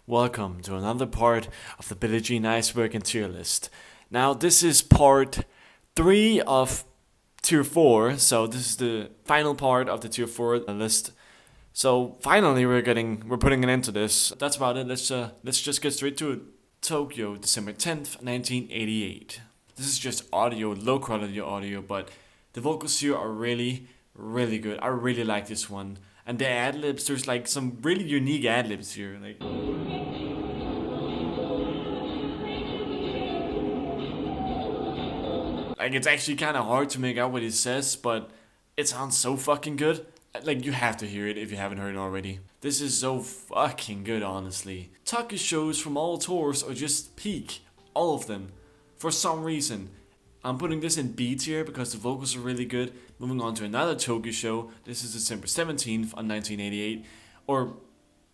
Welcome to another part of the Billie Jean Iceberg and tier list. Now, this is part 3 of tier 4, so this is the final part of the tier 4 list. So finally, we're putting an end to this. That's about it. Let's just get straight to it. Tokyo, December 10th, 1988. This is just audio, low quality audio, but the vocals here are really, really good. I really like this one. And the ad-libs, there's like some really unique ad-libs here. Like it's actually kind of hard to make out what he says, but it sounds so fucking good. Like you have to hear it if you haven't heard it already. This is so fucking good, honestly. Tokyo shows from all tours are just peak, all of them, for some reason. I'm putting this in B tier because the vocals are really good. Moving on to another Tokyo show. This is December 17th on 1988. Or,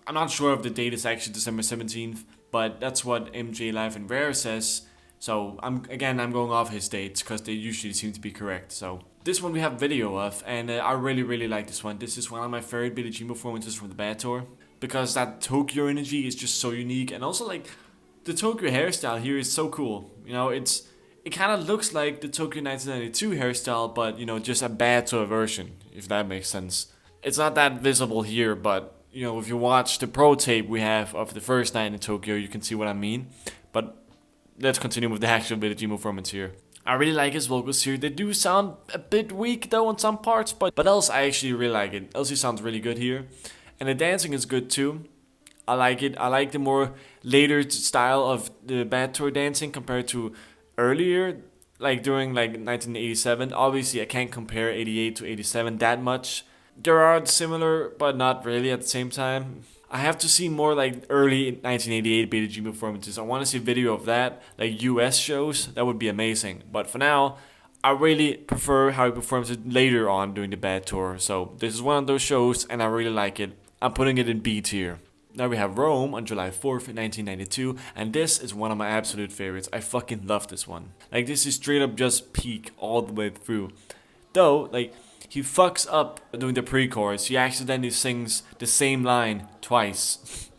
I'm not sure if the date is actually December 17th, but that's what MJ Live and Rare says. So, I'm going off his dates because they usually seem to be correct. So, this one we have video of, and I really, really like this one. This is one of my favorite Billie Jean performances from the Bad Tour. Because that Tokyo energy is just so unique. And also, like, the Tokyo hairstyle here is so cool. You know, it kind of looks like the Tokyo 1992 hairstyle, but, you know, just a Bad Tour version, if that makes sense. It's not that visible here, but, you know, if you watch the pro tape we have of the first night in Tokyo, you can see what I mean. But let's continue with the actual Billie Jean performance here. I really like his vocals here. They do sound a bit weak, though, on some parts, but else I actually really like it. Else he sounds really good here. And the dancing is good, too. I like it. I like the more later style of the Bad Tour dancing compared to earlier, like during like 1987. Obviously I can't compare 88 to 87 that much. There are similar, but not really at the same time. I have to see more like early 1988 Billie Jean performances. I want to see a video of that, like US shows. That would be amazing. But for now, I really prefer how he performs it later on during the Bad Tour. So this is one of those shows and I really like it. I'm putting it in B tier. Now we have Rome on July 4th, 1992, and this is one of my absolute favorites. I fucking love this one. Like, this is straight up just peak all the way through. Though, like, he fucks up doing the pre-chorus. He accidentally sings the same line twice.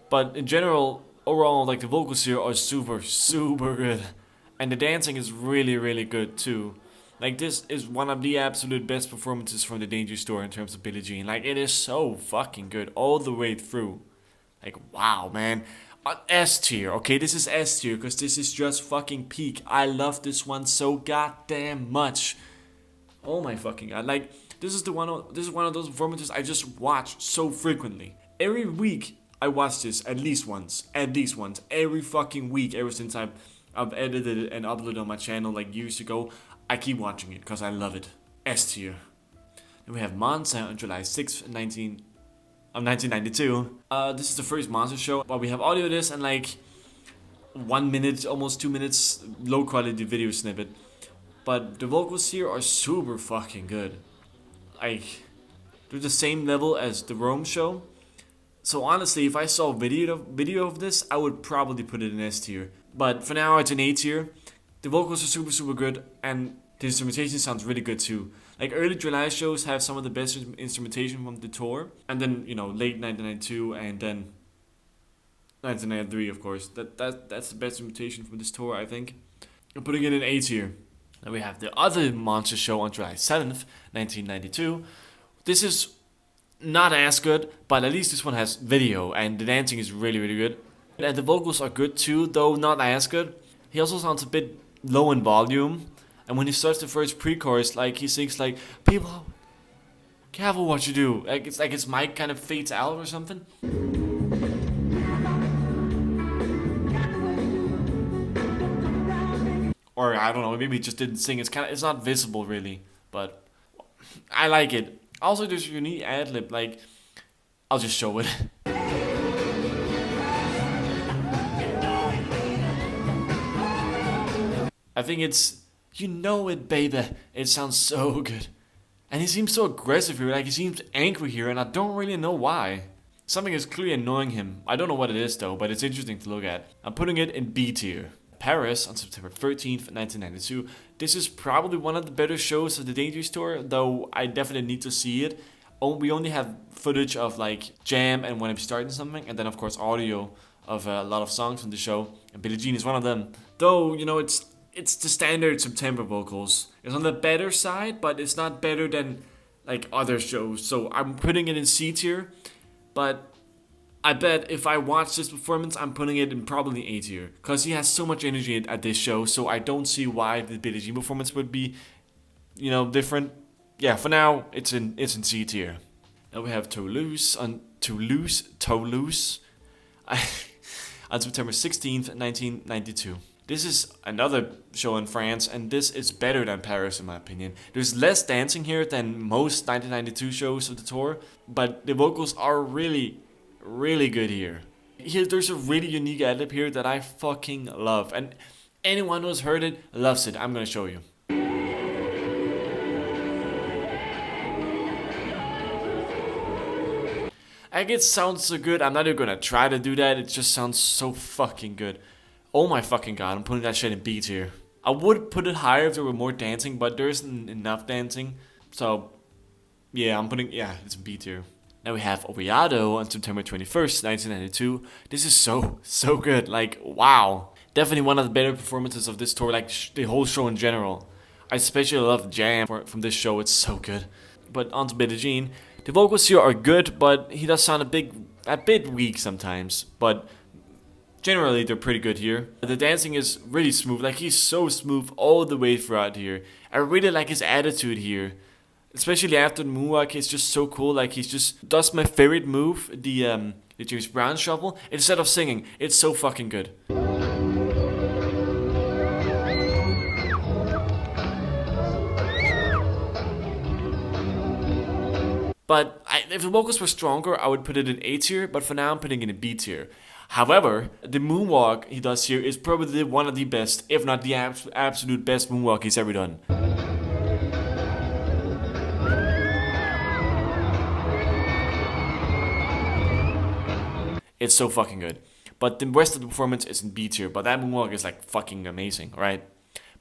But in general, overall, like, the vocals here are super, super good. And the dancing is really, really good too. Like, this is one of the absolute best performances from the Danger Store in terms of Billie Jean. Like, it is so fucking good all the way through. Like, wow, man. S tier, okay? This is S tier because this is just fucking peak. I love this one so goddamn much. Oh my fucking god. Like, this is one of those performances I just watch so frequently. Every week I watch this at least once. Every fucking week ever since I've edited it and uploaded on my channel like years ago. I keep watching it because I love it. S tier. Then we have Monza on July 6th, 1992. This is the first Monza show. But we have audio of this and like 1 minute, almost 2 minutes, low quality video snippet. But the vocals here are super fucking good. Like, they're the same level as the Rome show. So honestly, if I saw video of this, I would probably put it in S tier. But for now, it's an A tier. The vocals are super, super good, and the instrumentation sounds really good too. Like, early July shows have some of the best instrumentation from the tour. And then, you know, late 1992 and then 1993, of course. That's the best instrumentation from this tour, I think. I'm putting it in A tier. Then we have the other Monster show on July 7th, 1992. This is not as good, but at least this one has video, and the dancing is really, really good. And the vocals are good too, though not as good. He also sounds a bit low in volume. And when he starts the first pre-chorus, like, he sings like, "People, careful what you do." Like, it's like his mic kind of fades out or something. Or I don't know, maybe he just didn't sing. It's not visible really, but I like it. Also, there's a unique ad-lib, like, I'll just show it. I think it's, "You know it, baby." It sounds so good. And he seems so aggressive here, like he seems angry here, and I don't really know why. Something is clearly annoying him. I don't know what it is though, but it's interesting to look at. I'm putting it in B tier. Paris on September 13th, 1992. This is probably one of the better shows of the Dangerous Tour, though I definitely need to see it. We only have footage of like Jam and When I'm Starting Something, and then of course audio of a lot of songs from the show, and Billie Jean is one of them. Though, it's the standard September vocals. It's on the better side, but it's not better than like other shows. So I'm putting it in C tier, but I bet if I watch this performance, I'm putting it in probably A tier, because he has so much energy at this show. So I don't see why the Billie Jean performance would be, different. Yeah, for now it's in C tier. Now we have Toulouse on September 16th, 1992. This is another show in France, and this is better than Paris in my opinion. There's less dancing here than most 1992 shows of the tour, but the vocals are really, really good here. There's a really unique ad-lib here that I fucking love, and anyone who's heard it loves it. I'm gonna show you. Like, it sounds so good. I'm not even gonna try to do that. It just sounds so fucking good. Oh my fucking god, I'm putting that shit in B tier. I would put it higher if there were more dancing, but there isn't enough dancing. So, yeah, it's in B tier. Now we have Oviedo on September 21st, 1992. This is so good. Like, wow. Definitely one of the better performances of this tour, like the whole show in general. I especially love Jam from this show. It's so good. But on to Billie Jean. The vocals here are good, but he does sound a bit weak sometimes. But generally, they're pretty good here. The dancing is really smooth. Like, he's so smooth all the way throughout here. I really like his attitude here. Especially after the moonwalk, it's just so cool. Like, he just does my favorite move, the James Brown shuffle, instead of singing. It's so fucking good. But if the vocals were stronger, I would put it in A tier, but for now I'm putting it in B tier. However, the moonwalk he does here is probably one of the best, if not the absolute best moonwalk he's ever done. It's so fucking good. But the rest of the performance is in B tier, but that moonwalk is like fucking amazing, right?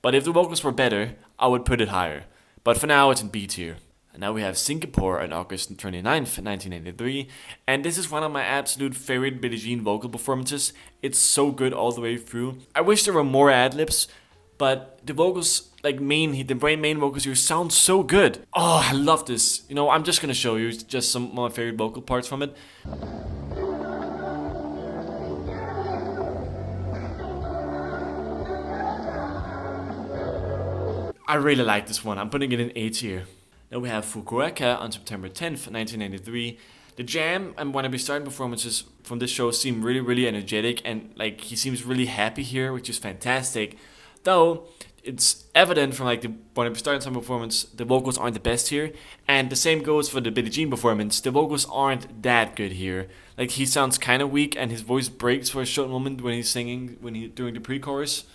But if the vocals were better, I would put it higher. But for now, it's in B tier. And now we have Singapore on August 29th, 1983. And this is one of my absolute favorite Billie Jean vocal performances. It's so good all the way through. I wish there were more ad-libs, but the vocals, like the main vocals here sound so good. Oh, I love this. I'm just gonna show you just some of my favorite vocal parts from it. I really like this one. I'm putting it in A tier. Then we have Fukuoka on September 10th, 1993. The Jam and Wanna Be Starting performances from this show seem really, really energetic, and like he seems really happy here, which is fantastic. Though it's evident from like the Wanna Be Starting Something performance, the vocals aren't the best here, and the same goes for the Billie Jean performance. The vocals aren't that good here. Like, he sounds kind of weak, and his voice breaks for a short moment when he's singing, during the pre-chorus.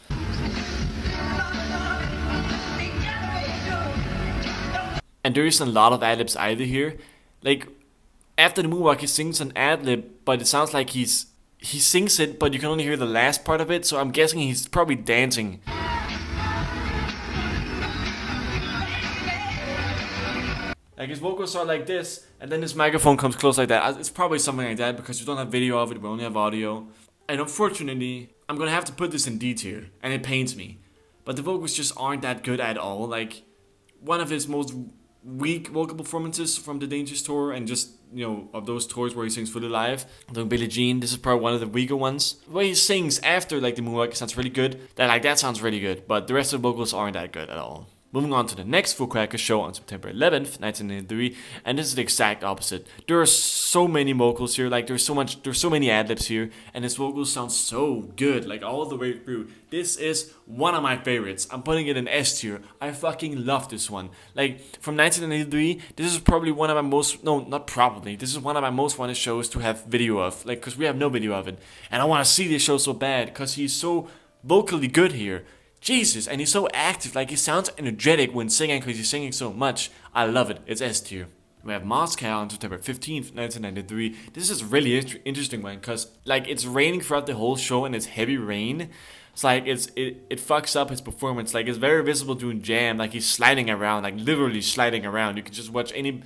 And there isn't a lot of ad-libs either here. Like, after the moonwalk, he sings an ad-lib, but it sounds like he sings it, but you can only hear the last part of it, so I'm guessing he's probably dancing. Like, his vocals are like this, and then his microphone comes close like that. It's probably something like that, because we don't have video of it, we only have audio. And unfortunately, I'm gonna have to put this in D tier, and it pains me. But the vocals just aren't that good at all. Like, one of his most weak vocal performances from the Dangerous Tour, and just, of those tours where he sings fully live. Doing Billie Jean, this is probably one of the weaker ones. The way he sings after like the moonwalk sounds really good. That sounds really good, but the rest of the vocals aren't that good at all. Moving on to the next Fukuoka show on September 11th, 1993, and this is the exact opposite. There are so many vocals here, like there's so many ad-libs here, and his vocals sound so good, like all the way through. This is one of my favorites. I'm putting it in S tier. I fucking love this one. Like, from 1993, this is probably one of my most, no, not probably, this is one of my most wanted shows to have video of, like, because we have no video of it. And I want to see this show so bad, because he's so vocally good here. Jesus, and he's so active, like he sounds energetic when singing because he's singing so much. I love it. It's S tier. We have Moscow on September 15th, 1993. This is a really interesting one because like it's raining throughout the whole show and it's heavy rain. It's like it fucks up his performance. Like it's very visible doing jam. Like he's sliding around, like literally sliding around. You can just watch any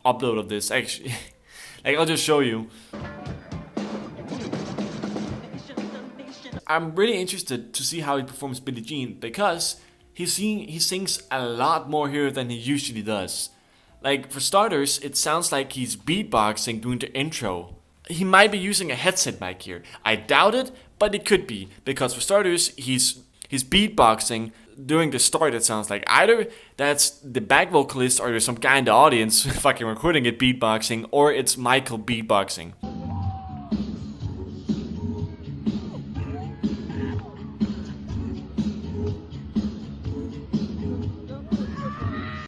upload of this. Actually, like I'll just show you. I'm really interested to see how he performs Billie Jean because he sings a lot more here than he usually does. Like for starters, it sounds like he's beatboxing during the intro. He might be using a headset mic here. I doubt it, but it could be because for starters, he's beatboxing during the start. It sounds like either that's the back vocalist or there's some guy in the audience fucking recording it beatboxing, or it's Michael beatboxing.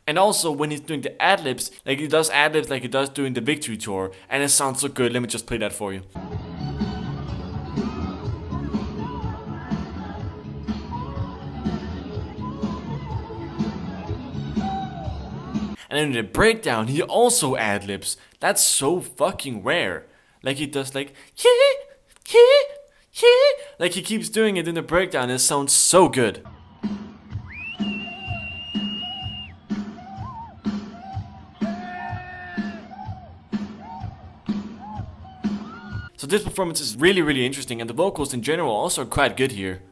And also when he's doing the ad-libs, like he does ad-libs like he does during the Victory Tour, and it sounds so good. Let me just play that for you. And then in the breakdown, he also ad-libs. That's so fucking rare. Like he does like, like he keeps doing it in the breakdown. It sounds so good. So this performance is really, really interesting, and the vocals in general also are quite good here.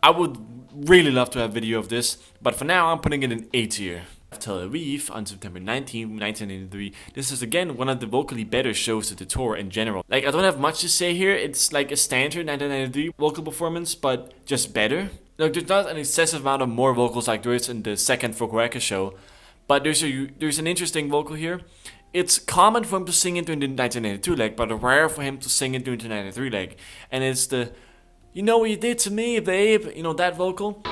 I would really love to have a video of this, but for now I'm putting it in A tier. Tel Aviv on September 19, 1983. This is again one of the vocally better shows of the tour in general. Like I don't have much to say here, it's like a standard 1993 vocal performance, but just better. Like there's not an excessive amount of more vocals like there is in the second Fukuoka show, but there's an interesting vocal here. It's common for him to sing it during the 1992 leg, but rare for him to sing it during the 93 leg. And it's the, you know what you did to me, babe, you know that vocal?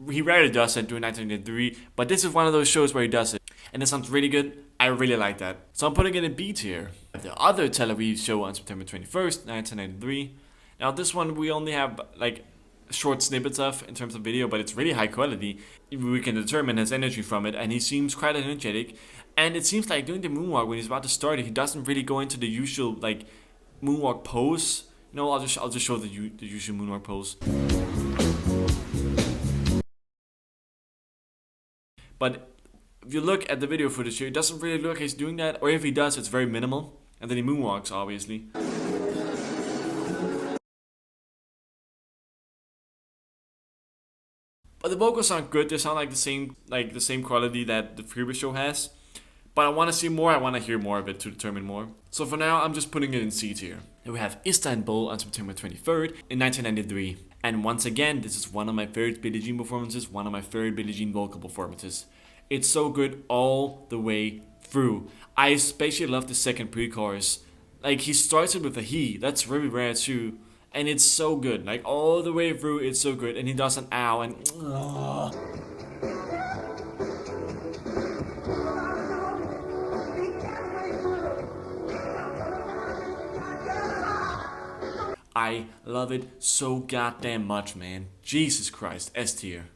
He rarely does it during 1993, but this is one of those shows where he does it. And it sounds really good. I really like that. So I'm putting it in B tier. The other Tel Aviv show on September 21st, 1993. Now this one we only have like short snippets of in terms of video, but it's really high quality. We can determine his energy from it, and he seems quite energetic. And it seems like during the moonwalk when he's about to start it, he doesn't really go into the usual like moonwalk pose. No, I'll just show the usual moonwalk pose. But if you look at the video footage here, it doesn't really look like he's doing that, or if he does, it's very minimal. And then he moonwalks, obviously. But the vocals sound good. They sound like the same quality that the previous show has. But I want to see more. I want to hear more of it to determine more. So for now, I'm just putting it in C tier. Then we have Istanbul on September 23rd in 1993. And once again, this is one of my favorite Billie Jean performances. One of my favorite Billie Jean vocal performances. It's so good all the way through. I especially love the second pre-chorus. Like he starts it with a he. That's really rare too. And it's so good, like all the way through, it's so good. And he does an ow and I love it so goddamn much, man. Jesus Christ, S tier.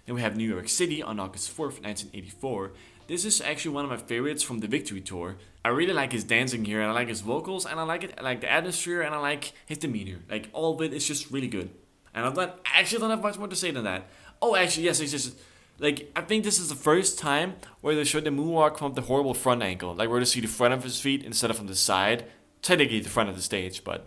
Then we have New York City on August 4th, 1984. This is actually one of my favorites from the Victory Tour. I really like his dancing here, and I like his vocals, and I like the atmosphere, and I like his demeanor. Like all of it is just really good. And I actually don't have much more to say than that. Oh, actually, yes, it's just like I think this is the first time where they showed the moonwalk from the horrible front angle, like where they see the front of his feet instead of from the side. Technically, the front of the stage, but.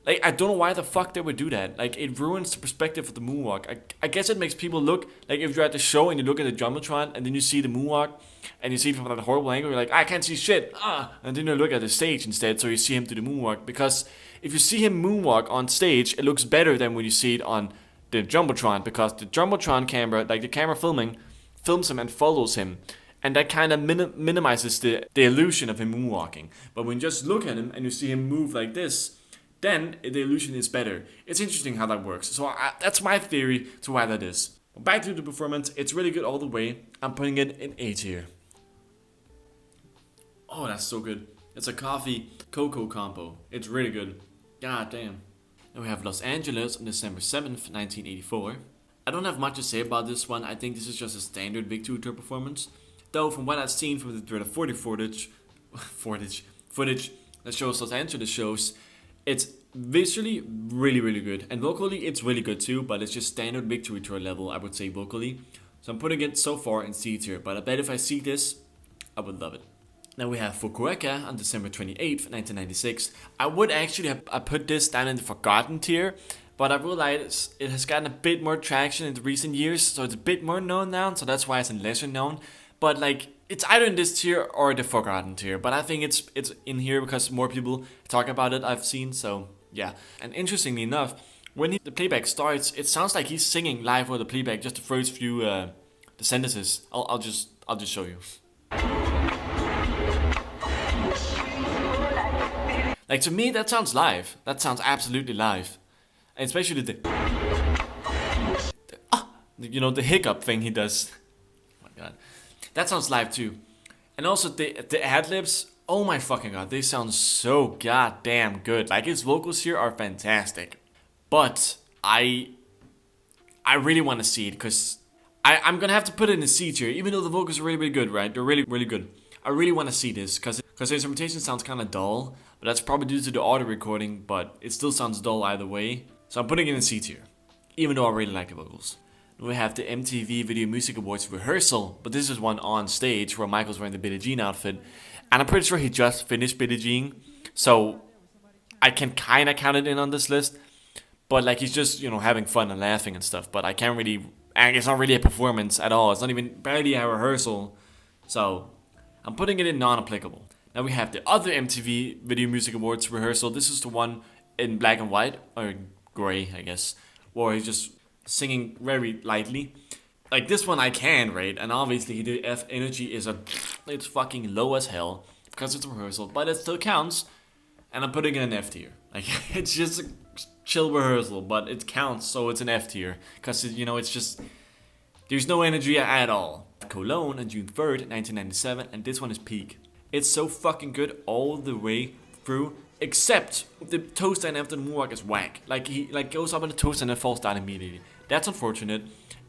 Like, I don't know why the fuck they would do that. Like, it ruins the perspective of the moonwalk. I guess it makes people look, like if you're at the show and you look at the Jumbotron and then you see the moonwalk and you see it from that horrible angle, you're like, I can't see shit. And then you look at the stage instead, so you see him do the moonwalk. Because if you see him moonwalk on stage, it looks better than when you see it on the Jumbotron. Because the Jumbotron camera, like the camera films him and follows him. And that kind of minimizes the illusion of him moonwalking. But when you just look at him and you see him move like this, then the illusion is better. It's interesting how that works. So that's my theory to why that is. Back to the performance, it's really good all the way. I'm putting it in A tier. Oh, that's so good. It's a coffee cocoa combo. It's really good. God damn. Then we have Los Angeles on December 7th, 1984. I don't have much to say about this one. I think this is just a standard Victory Tour performance. Though from what I've seen from the Dread 40 footage that shows us enter the shows, it's visually really good, and vocally it's really good too, but it's just standard Victory Tour level, I would say, vocally. So I'm putting it so far in C tier, but I bet if I see this, I would love it. Now we have Fukuoka on December 28th, 1996. I would actually have put this down in the forgotten tier, but I realized it has gotten a bit more traction in the recent years, so it's a bit more known now, so that's why it's lesser known. But like, it's either in this tier or the forgotten tier, but I think it's in here because more people talk about it, I've seen, so yeah. And interestingly enough, when the playback starts, it sounds like he's singing live with the playback, just the first few the sentences. I'll just show you. Like, to me, that sounds live. That sounds absolutely live. And especially the hiccup thing he does. Oh my god. That sounds live too. And also the ad-libs, oh my fucking god, they sound so goddamn good. Like, his vocals here are fantastic. But I really want to see it, because I'm gonna have to put it in the C tier, even though the vocals are really good, right? They're really good. I really want to see this, because the instrumentation sounds kind of dull, but that's probably due to the audio recording, but it still sounds dull either way. So I'm putting it in C tier, even though I really like the vocals. We have the MTV Video Music Awards rehearsal, but this is one on stage where Michael's wearing the Billie Jean outfit, and I'm pretty sure he just finished Billie Jean, so I can kind of count it in on this list, but like, he's just, having fun and laughing and stuff, but I can't really, and it's not really a performance at all, it's not even barely a rehearsal, so I'm putting it in non-applicable. Now we have the other MTV Video Music Awards rehearsal. This is the one in black and white, or gray, I guess, where he's just singing very lightly. Like, this one I can rate, and obviously the F energy it's fucking low as hell, because it's a rehearsal, but it still counts, and I'm putting it in F tier. Like, it's just a chill rehearsal, but it counts, so it's an F tier, because, it's just, there's no energy at all. Cologne on June 3rd, 1997, and this one is peak. It's so fucking good all the way through, except the toe stand after the moonwalk is whack. Like, he goes up on the toe stand and falls down immediately. That's unfortunate.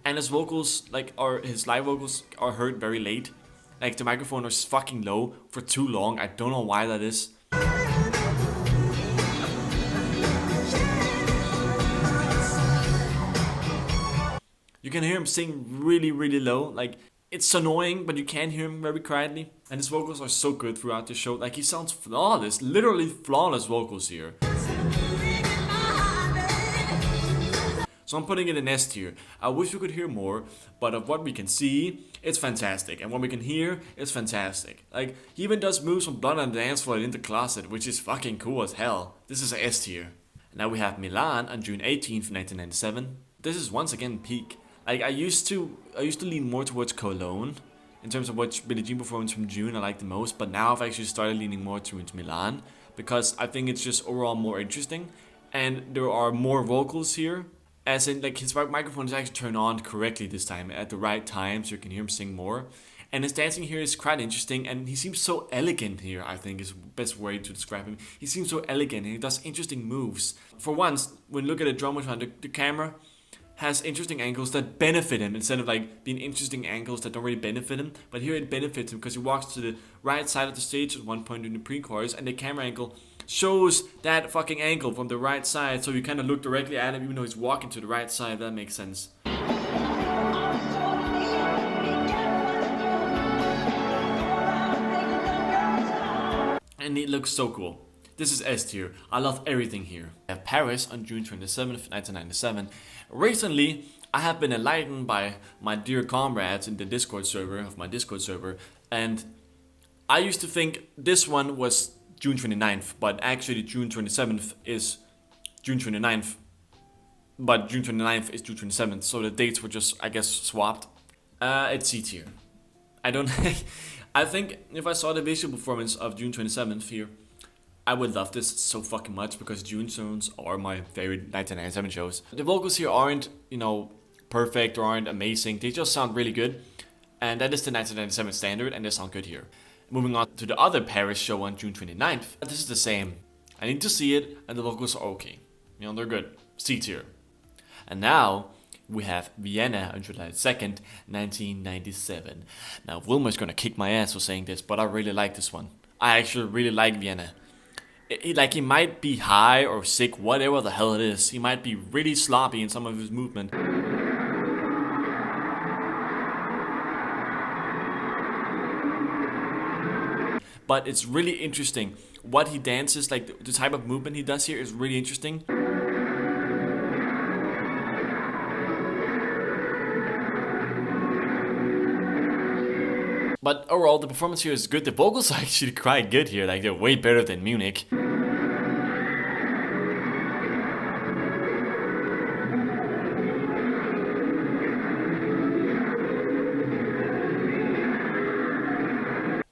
And his vocals, his live vocals are heard very late. Like, the microphone is fucking low for too long. I don't know why that is. You can hear him sing really low. Like, it's annoying, but you can hear him very quietly. And his vocals are so good throughout the show. Like, he sounds flawless, literally flawless vocals here. So I'm putting it in S tier. I wish we could hear more, but of what we can see, it's fantastic. And what we can hear, it's fantastic. Like, he even does moves from Blood on the Dance Floor in the Closet, which is fucking cool as hell. This is a S tier. Now we have Milan on June 18th, 1997. This is once again peak. Like, I used to lean more towards Cologne in terms of which Billie Jean performance from June I like the most, but now I've actually started leaning more towards Milan, because I think it's just overall more interesting, and there are more vocals here, as in, like, his microphone is actually turned on correctly this time at the right time, so you can hear him sing more, and his dancing here is quite interesting, and he seems so elegant here, I think is the best way to describe him. He seems so elegant, and he does interesting moves. For once, when you look at a drummer, the camera has interesting angles that benefit him, instead of like being interesting angles that don't really benefit him. But here it benefits him, because he walks to the right side of the stage at one point in the pre-chorus, and the camera angle shows that fucking angle from the right side, so you kind of look directly at him even though he's walking to the right side. That makes sense. And it looks so cool. This is S tier. I love everything here. We have Paris on June 27th, 1997. Recently, I have been enlightened by my dear comrades in the Discord server, and I used to think this one was June 29th, but actually June 27th is June 29th, but June 29th is June 27th, so the dates were just, I guess, swapped. It's C tier. I think if I saw the visual performance of June 27th here, I would love this so fucking much, because June zones are my favorite 1997 shows. The vocals here aren't, perfect or aren't amazing. They just sound really good. And that is the 1997 standard, and they sound good here. Moving on to the other Paris show on June 29th. This is the same. I need to see it, and the vocals are okay. They're good. C tier. And now, we have Vienna on July 2nd, 1997. Now, Wilmer's gonna kick my ass for saying this, but I really like this one. I actually really like Vienna. He might be high or sick, whatever the hell it is. He might be really sloppy in some of his movement. But it's really interesting. What he dances, like the type of movement he does here is really interesting. But overall, the performance here is good. The vocals are actually quite good here. Like, they're way better than Munich.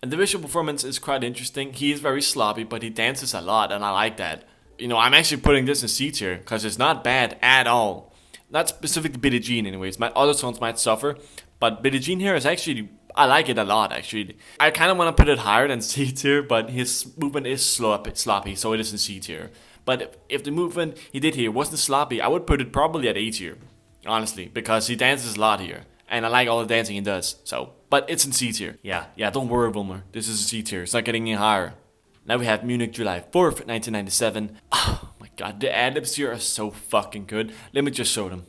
And the visual performance is quite interesting. He is very sloppy, but he dances a lot, and I like that. You know, I'm actually putting this in C tier, because it's not bad at all. Not specific to Billie Jean anyways. My other songs might suffer, but Billie Jean here is actually, I like it a lot actually. I kind of want to put it higher than C tier, but his movement is sloppy, so it is in C tier. But if the movement he did here wasn't sloppy, I would put it probably at A tier, honestly, because he dances a lot here. And I like all the dancing he does, so. But it's in C tier. Yeah, don't worry, Wilmer. This is a C tier. It's not getting any higher. Now we have Munich, July 4th, 1997. Oh my god, the ad-libs here are so fucking good. Let me just show them.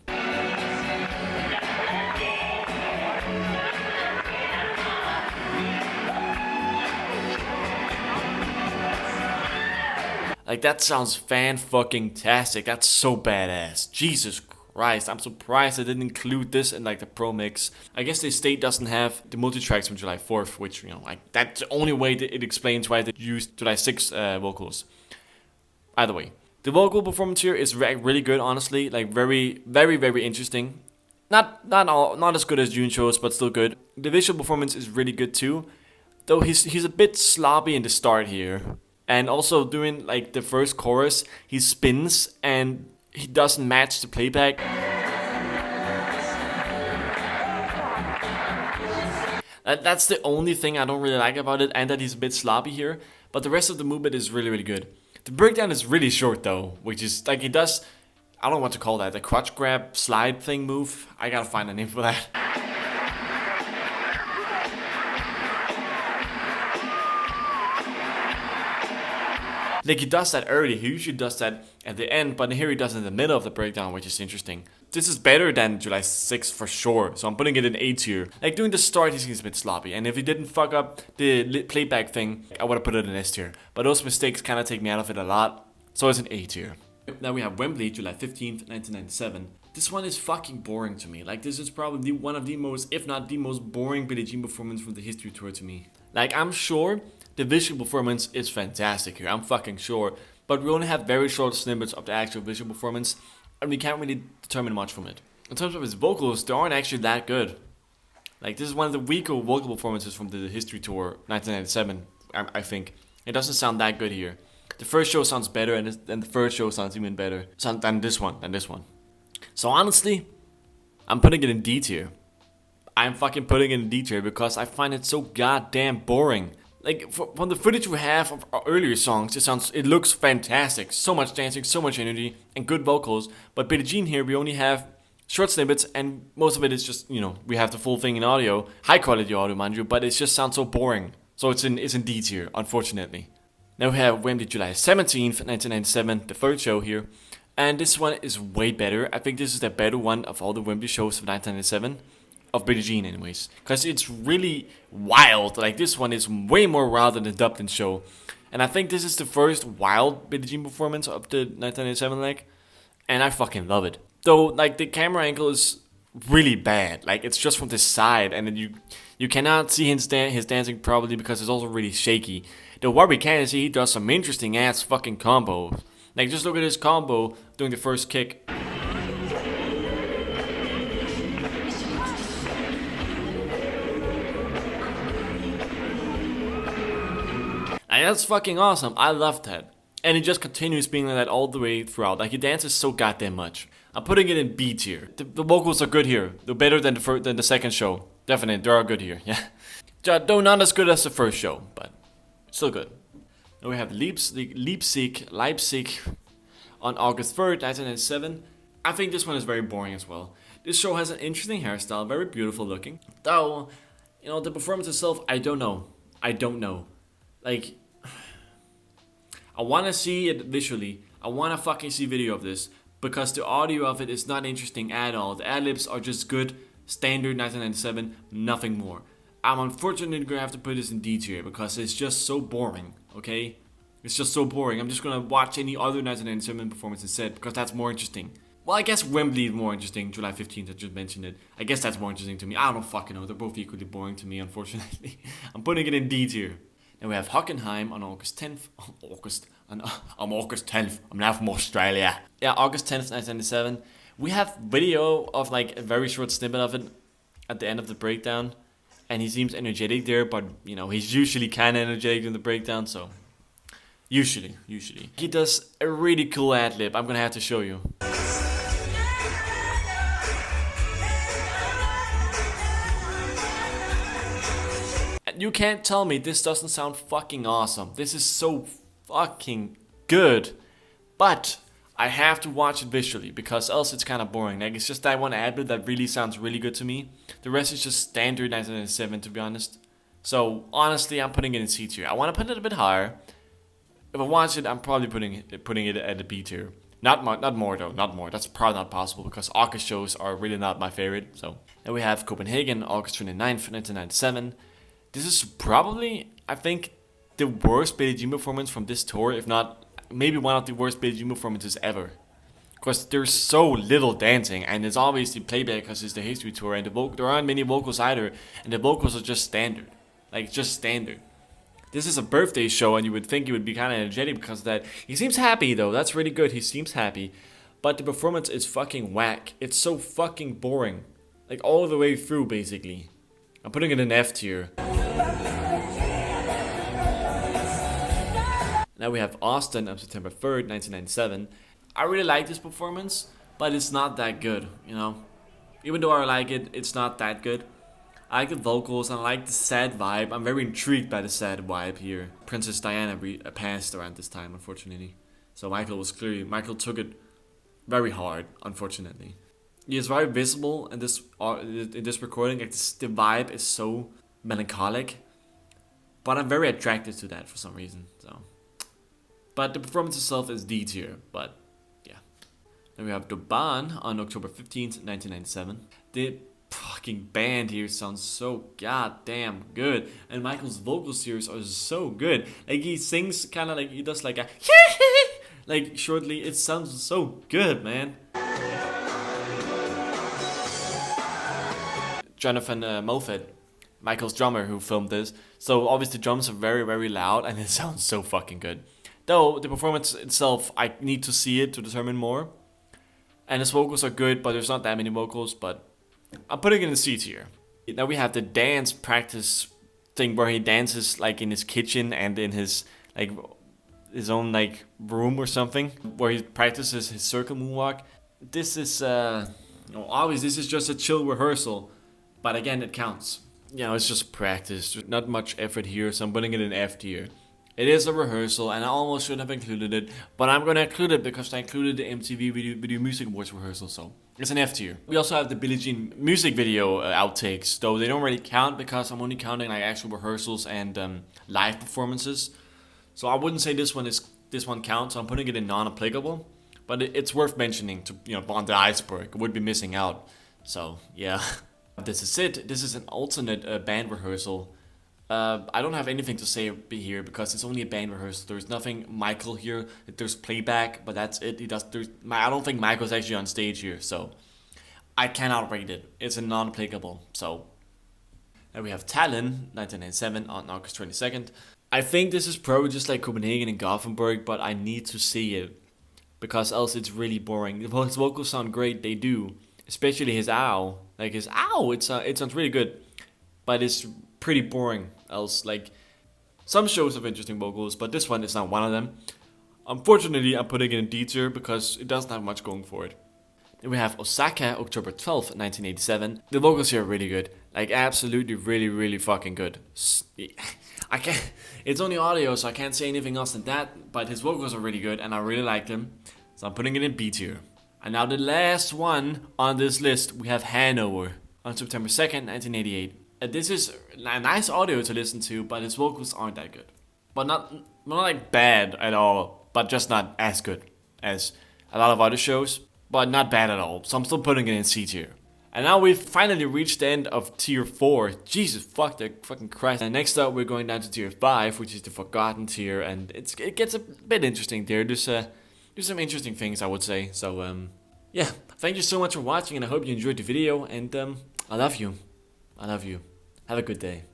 Like, that sounds fan-fucking-tastic. That's so badass. Jesus Christ, I'm surprised I didn't include this in like the pro mix. I guess the state doesn't have the multi-tracks from July 4th, which, you know, like, that's the only way that it explains why they used July 6th vocals. Either way, the vocal performance here is really good, honestly. Like, very, very, very interesting. Not as good as June shows, but still good. The visual performance is really good too, though he's a bit sloppy in the start here. And also during like the first chorus, he spins and he doesn't match the playback. That's the only thing I don't really like about it, and that he's a bit sloppy here. But the rest of the movement is really, really good. The breakdown is really short though, which is like he does, I don't know what to call that, the crotch grab slide thing move. I gotta find a name for that. Like, he does that early, he usually does that at the end, but here he does it in the middle of the breakdown, which is interesting. This is better than July 6th for sure, so I'm putting it in A tier. Like, during the start, he seems a bit sloppy, and if he didn't fuck up the playback thing, I would have put it in S tier. But those mistakes kind of take me out of it a lot, so it's an A tier. Now we have Wembley, July 15th, 1997. This one is fucking boring to me. Like, this is probably one of the most, if not the most boring Billie Jean performance from the history tour to me. Like, I'm sure the visual performance is fantastic here, I'm fucking sure. But we only have very short snippets of the actual visual performance, and we can't really determine much from it. In terms of his vocals, they aren't actually that good. Like, this is one of the weaker vocal performances from the history tour, 1997, I think. It doesn't sound that good here. The first show sounds better, and the third show sounds even better than this one. So honestly, I'm putting it in D tier. I'm fucking putting it in D tier because I find it so goddamn boring. Like, from the footage we have of our earlier songs, it looks fantastic. So much dancing, so much energy, and good vocals. But Billie Jean here, we only have short snippets, and most of it is just, you know, we have the full thing in audio. High quality audio, mind you, but it just sounds so boring. So it's in D tier, unfortunately. Now we have Wembley, July 17th, 1997, the third show here. And this one is way better. I think this is the better one of all the Wembley shows of 1997. Of Billie Jean anyways, because it's really wild. Like, this one is way more wild than the Dublin show, and I think this is the first wild Billie Jean performance of the 1997 leg, and I fucking love it. Though, like, the camera angle is really bad. Like, it's just from the side, and then you cannot see his dancing probably because it's also really shaky. Though what we can see, he does some interesting ass fucking combos. Like, just look at his combo doing the first kick. And that's fucking awesome. I love that. And it just continues being like that all the way throughout. Like, he dances so goddamn much. I'm putting it in B tier. The vocals are good here. They're better than the second show. Definitely, they are good here. Yeah. Though not as good as the first show, but still good. Then we have Leipzig on August 3rd, 1997. I think this one is very boring as well. This show has an interesting hairstyle, very beautiful looking. Though, you know, the performance itself, I don't know. Like, I want to see it visually. I want to fucking see video of this. Because the audio of it is not interesting at all. The ad-libs are just good, standard 1997, nothing more. I'm unfortunately going to have to put this in D tier because it's just so boring, okay? It's just so boring. I'm just going to watch any other 1997 performance instead because that's more interesting. Well, I guess Wembley is more interesting, July 15th, I just mentioned it. I guess that's more interesting to me. I don't fucking know. They're both equally boring to me, unfortunately. I'm putting it in D tier. Then we have Hockenheim on August 10th. I'm August 10th. I'm now from Australia. Yeah, August 10th, 1997. We have video of like a very short snippet of it at the end of the breakdown. And he seems energetic there, but you know, he's usually kind of energetic in the breakdown, so... Usually. He does a really cool ad-lib. I'm gonna have to show you. You can't tell me this doesn't sound fucking awesome. This is so fucking good. But I have to watch it visually because else it's kind of boring. Like, it's just that one ad-lib that really sounds really good to me. The rest is just standard 1997, to be honest. So honestly, I'm putting it in C tier. I want to put it a bit higher. If I watch it, I'm probably putting it at a B tier. Not more though. That's probably not possible because August shows are really not my favorite. So then we have Copenhagen, August 29th, 1997. This is probably, I think, the worst Billie Jean performance from this tour, if not maybe one of the worst Billie Jean performances ever. Because there's so little dancing, and it's obviously playback because it's the history tour, and there aren't many vocals either, and the vocals are just standard. Like, just standard. This is a birthday show, and you would think he would be kind of energetic because of that. He seems happy, though. That's really good. He seems happy. But the performance is fucking whack. It's so fucking boring. Like, all the way through, basically. I'm putting it in F tier. Now we have Austin on September 3rd, 1997. I really like this performance, but it's not that good, you know? Even though I like it, it's not that good. I like the vocals and I like the sad vibe. I'm very intrigued by the sad vibe here. Princess Diana passed around this time, unfortunately. So Michael took it very hard, unfortunately. He is very visible in this recording. Like the vibe is so melancholic, but I'm very attracted to that for some reason. So, but the performance itself is D tier. But yeah, then we have Duban on October 15th, 1997. The fucking band here sounds so goddamn good, and Michael's vocals here are so good. Like he sings kind of like he does like a like shortly. It sounds so good, man. Jonathan Moffat, Michael's drummer who filmed this. So obviously the drums are very, very loud and it sounds so fucking good. Though the performance itself, I need to see it to determine more. And his vocals are good, but there's not that many vocals, but I'm putting it in C tier. Now we have the dance practice thing where he dances like in his kitchen and in his like his own like room or something, where he practices his circle moonwalk. This is obviously this is just a chill rehearsal. But again, it counts. You know, it's just practice. There's not much effort here, so I'm putting it in F tier. It is a rehearsal, and I almost shouldn't have included it, but I'm gonna include it because I included the MTV Video Music Awards rehearsal, so it's an F tier. We also have the Billie Jean music video outtakes, though they don't really count because I'm only counting like actual rehearsals and live performances. So I wouldn't say this one counts. So I'm putting it in non-applicable, but it's worth mentioning to on the iceberg. It would be missing out. So yeah. This is it. This is an alternate band rehearsal. I don't have anything to say here because it's only a band rehearsal. There's nothing Michael here. There's playback, but that's it. I don't think Michael's actually on stage here, so I cannot rate it. It's a non-applicable. So then we have Tallinn, 1997 on August 22nd. I think this is probably just like Copenhagen and Gothenburg, but I need to see it because else it's really boring. His vocals sound great. They do. Especially his ow, like his ow, it sounds really good, but it's pretty boring. Else, like some shows have interesting vocals, but this one is not one of them. Unfortunately, I'm putting it in D tier because it doesn't have much going for it. Then we have Osaka, October 12th, 1987. The vocals here are really good, like absolutely, really, really fucking good. I can't. It's only audio, so I can't say anything else than that. But his vocals are really good, and I really like them, so I'm putting it in B tier. And now the last one on this list, we have Hanover on September 2nd, 1988. This is a nice audio to listen to, but his vocals aren't that good. But not like bad at all, but just not as good as a lot of other shows. But not bad at all, so I'm still putting it in C tier. And now we've finally reached the end of tier 4. Jesus fucking Christ. And next up we're going down to tier 5, which is the forgotten tier, and it gets a bit interesting there. There's some interesting things, I would say. So yeah, thank you so much for watching, and I hope you enjoyed the video, and I love you. Have a good day.